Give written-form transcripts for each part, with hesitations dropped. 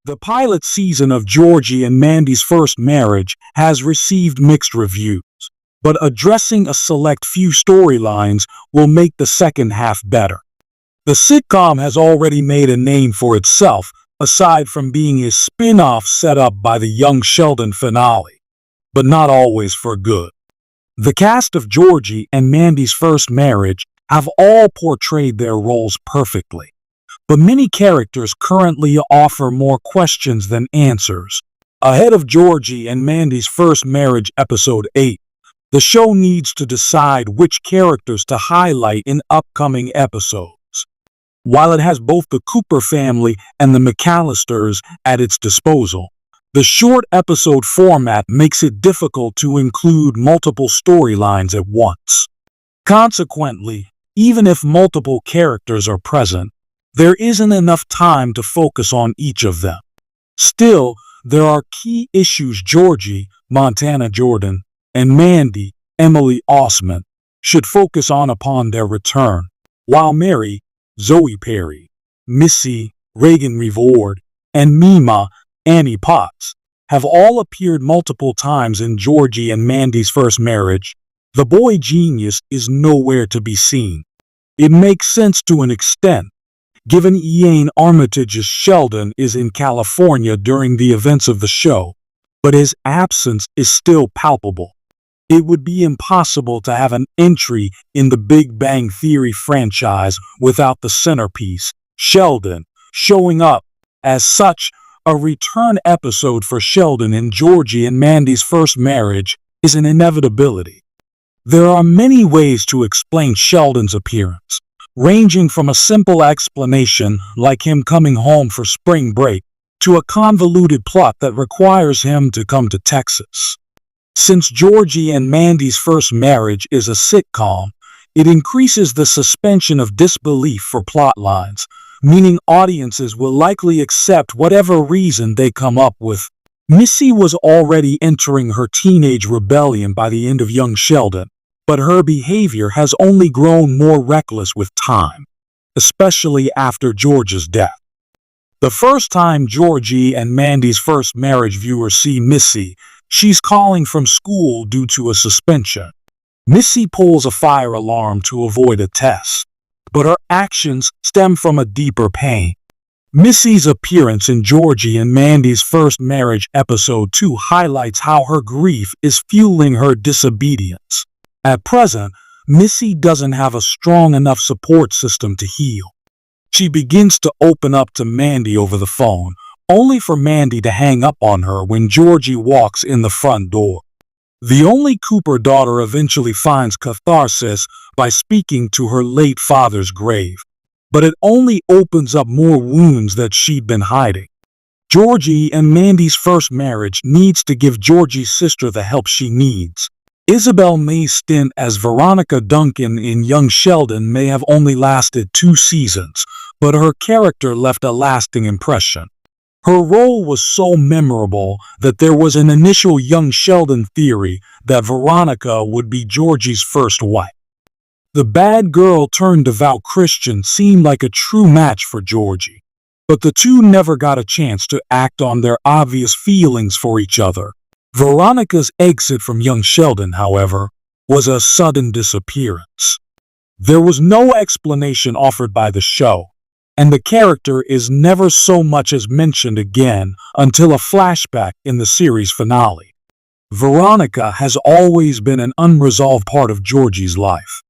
The pilot season of Georgie and Mandy's First Marriage has received mixed reviews, but addressing a select few storylines will make the second half better. The sitcom has already made a name for itself, aside from being a spin-off set up by the Young Sheldon finale, but not always for good. The cast of Georgie and Mandy's First Marriage have all portrayed their roles perfectly, but many characters currently offer more questions than answers. Ahead of Georgie and Mandy's First Marriage Episode 8, the show needs to decide which characters to highlight in upcoming episodes. While it has both the Cooper family and the McAllisters at its disposal, the short episode format makes it difficult to include multiple storylines at once. Consequently, even if multiple characters are present, there isn't enough time to focus on each of them. Still, there are key issues Georgie, Montana Jordan, and Mandy, Emily Osment, should focus on upon their return, while Mary, Zoe Perry, Missy, Reagan Revord, and Mima, Annie Potts, have all appeared multiple times in Georgie and Mandy's First Marriage. The boy genius is nowhere to be seen. It makes sense to an extent, given Ian Armitage's Sheldon is in California during the events of the show, but his absence is still palpable. It would be impossible to have an entry in the Big Bang Theory franchise without the centerpiece, Sheldon, showing up. As such, a return episode for Sheldon in Georgie and Mandy's First Marriage is an inevitability. There are many ways to explain Sheldon's appearance, ranging from a simple explanation like him coming home for spring break to a convoluted plot that requires him to come to Texas. Since Georgie and Mandy's First Marriage is a sitcom, it increases the suspension of disbelief for plot lines, meaning audiences will likely accept whatever reason they come up with. Missy was already entering her teenage rebellion by the end of Young Sheldon, but her behavior has only grown more reckless with time, especially after George's death. The first time Georgie and Mandy's First Marriage viewers see Missy, she's calling from school due to a suspension. Missy pulls a fire alarm to avoid a test, but her actions stem from a deeper pain. Missy's appearance in Georgie and Mandy's First Marriage Episode 2 highlights how her grief is fueling her disobedience. At present, Missy doesn't have a strong enough support system to heal. She begins to open up to Mandy over the phone, only for Mandy to hang up on her when Georgie walks in the front door. The only Cooper daughter eventually finds catharsis by speaking to her late father's grave, but it only opens up more wounds that she'd been hiding. Georgie and Mandy's First Marriage needs to give Georgie's sister the help she needs. Isabel May's stint as Veronica Duncan in Young Sheldon may have only lasted 2 seasons, but her character left a lasting impression. Her role was so memorable that there was an initial Young Sheldon theory that Veronica would be Georgie's first wife. The bad girl turned devout Christian seemed like a true match for Georgie, but the two never got a chance to act on their obvious feelings for each other. Veronica's exit from Young Sheldon, however, was a sudden disappearance. There was no explanation offered by the show, and the character is never so much as mentioned again until a flashback in the series finale. Veronica has always been an unresolved part of Georgie's life,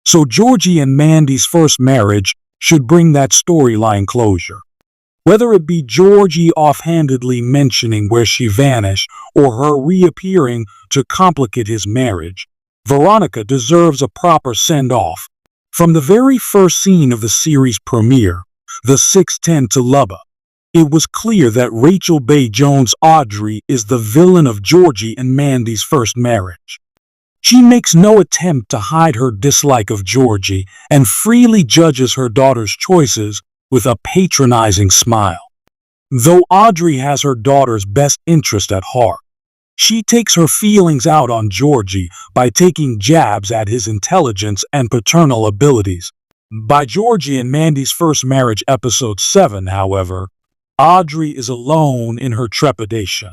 so Georgie and Mandy's First Marriage should bring that storyline closure. Whether it be Georgie offhandedly mentioning where she vanished or her reappearing to complicate his marriage, Veronica deserves a proper send-off. From the very first scene of the series premiere, the 610 to Lubba, it was clear that Rachel Bay Jones Audrey is the villain of Georgie and Mandy's First Marriage. She makes no attempt to hide her dislike of Georgie and freely judges her daughter's choices with a patronizing smile. Though Audrey has her daughter's best interest at heart, she takes her feelings out on Georgie by taking jabs at his intelligence and paternal abilities. By Georgie and Mandy's First Marriage Episode 7, however, Audrey is alone in her trepidation.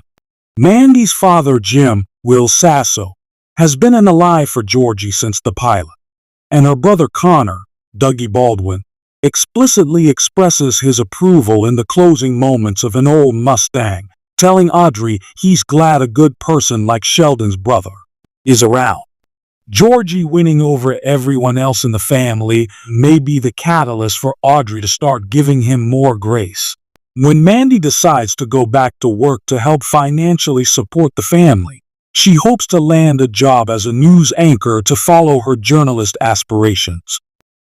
Mandy's father, Jim, Will Sasso, has been an ally for Georgie since the pilot, and her brother Connor, Dougie Baldwin, explicitly expresses his approval in the closing moments of An Old Mustang, telling Audrey he's glad a good person like Sheldon's brother is around. Georgie winning over everyone else in the family may be the catalyst for Audrey to start giving him more grace. When Mandy decides to go back to work to help financially support the family, she hopes to land a job as a news anchor to follow her journalist aspirations.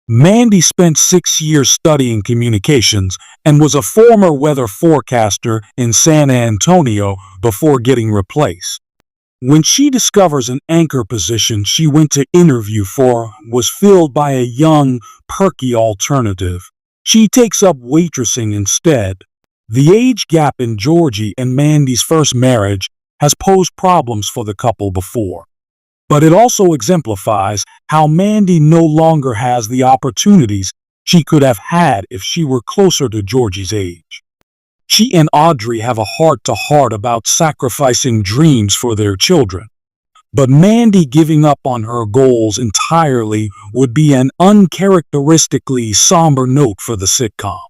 Mandy spent 6 years studying communications and was a former weather forecaster in San Antonio before getting replaced. When she discovers an anchor position she went to interview for was filled by a young, perky alternative, she takes up waitressing instead. The age gap in Georgie and Mandy's first marriage has posed problems for the couple before, but it also exemplifies how Mandy no longer has the opportunities she could have had if she were closer to Georgie's age. She and Audrey have a heart-to-heart about sacrificing dreams for their children, but Mandy giving up on her goals entirely would be an uncharacteristically somber note for the sitcom.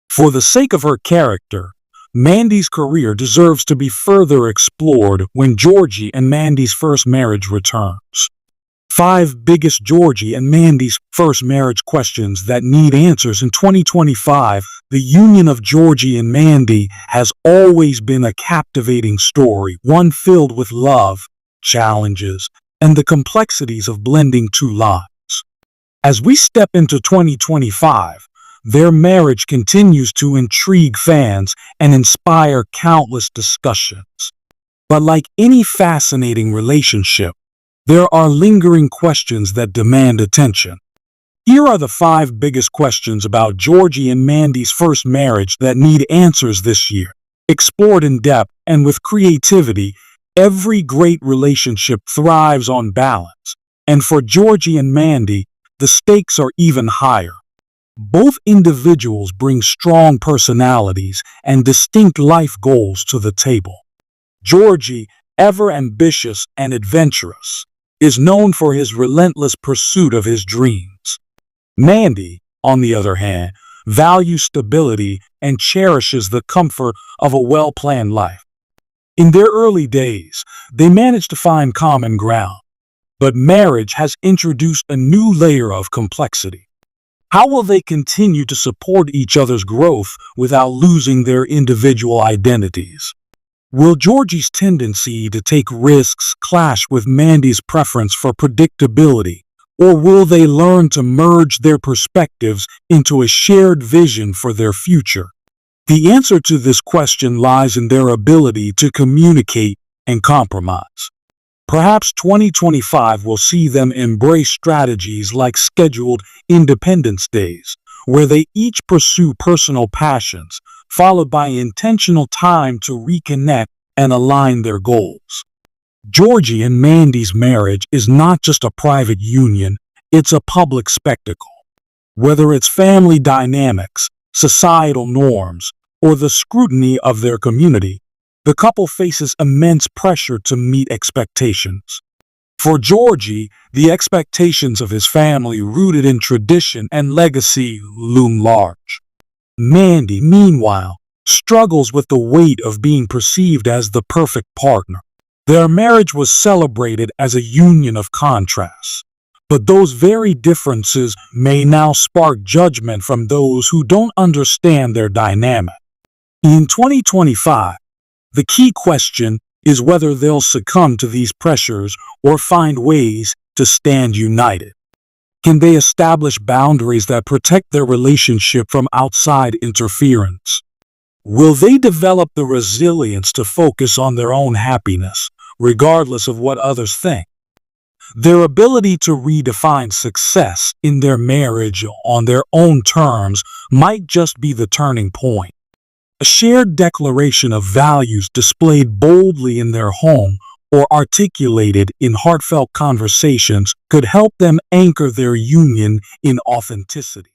For the sake of her character, Mandy's career deserves to be further explored when Georgie and Mandy's first marriage returns. 5 biggest Georgie and Mandy's first marriage questions that need answers in 2025. The union of Georgie and Mandy has always been a captivating story, one filled with love, challenges, and the complexities of blending two lives. As we step into 2025, their marriage continues to intrigue fans and inspire countless discussions. But like any fascinating relationship, there are lingering questions that demand attention. Here are the 5 biggest questions about Georgie and Mandy's first marriage that need answers this year. Explored in depth and with creativity, every great relationship thrives on balance, and for Georgie and Mandy, the stakes are even higher. Both individuals bring strong personalities and distinct life goals to the table. Georgie, ever ambitious and adventurous, is known for his relentless pursuit of his dreams. Mandy, on the other hand, values stability and cherishes the comfort of a well-planned life. In their early days, they managed to find common ground, but marriage has introduced a new layer of complexity. How will they continue to support each other's growth without losing their individual identities? Will Georgie's tendency to take risks clash with Mandy's preference for predictability, or will they learn to merge their perspectives into a shared vision for their future? The answer to this question lies in their ability to communicate and compromise. Perhaps 2025 will see them embrace strategies like scheduled Independence Days, where they each pursue personal passions, followed by intentional time to reconnect and align their goals. Georgie and Mandy's marriage is not just a private union, it's a public spectacle. Whether it's family dynamics, societal norms, or the scrutiny of their community, the couple faces immense pressure to meet expectations. For Georgie, the expectations of his family rooted in tradition and legacy loom large. Mandy, meanwhile, struggles with the weight of being perceived as the perfect partner. Their marriage was celebrated as a union of contrasts, but those very differences may now spark judgment from those who don't understand their dynamic. In 2025, the key question is whether they'll succumb to these pressures or find ways to stand united. Can they establish boundaries that protect their relationship from outside interference? Will they develop the resilience to focus on their own happiness, regardless of what others think? Their ability to redefine success in their marriage on their own terms might just be the turning point. A shared declaration of values displayed boldly in their home or articulated in heartfelt conversations could help them anchor their union in authenticity.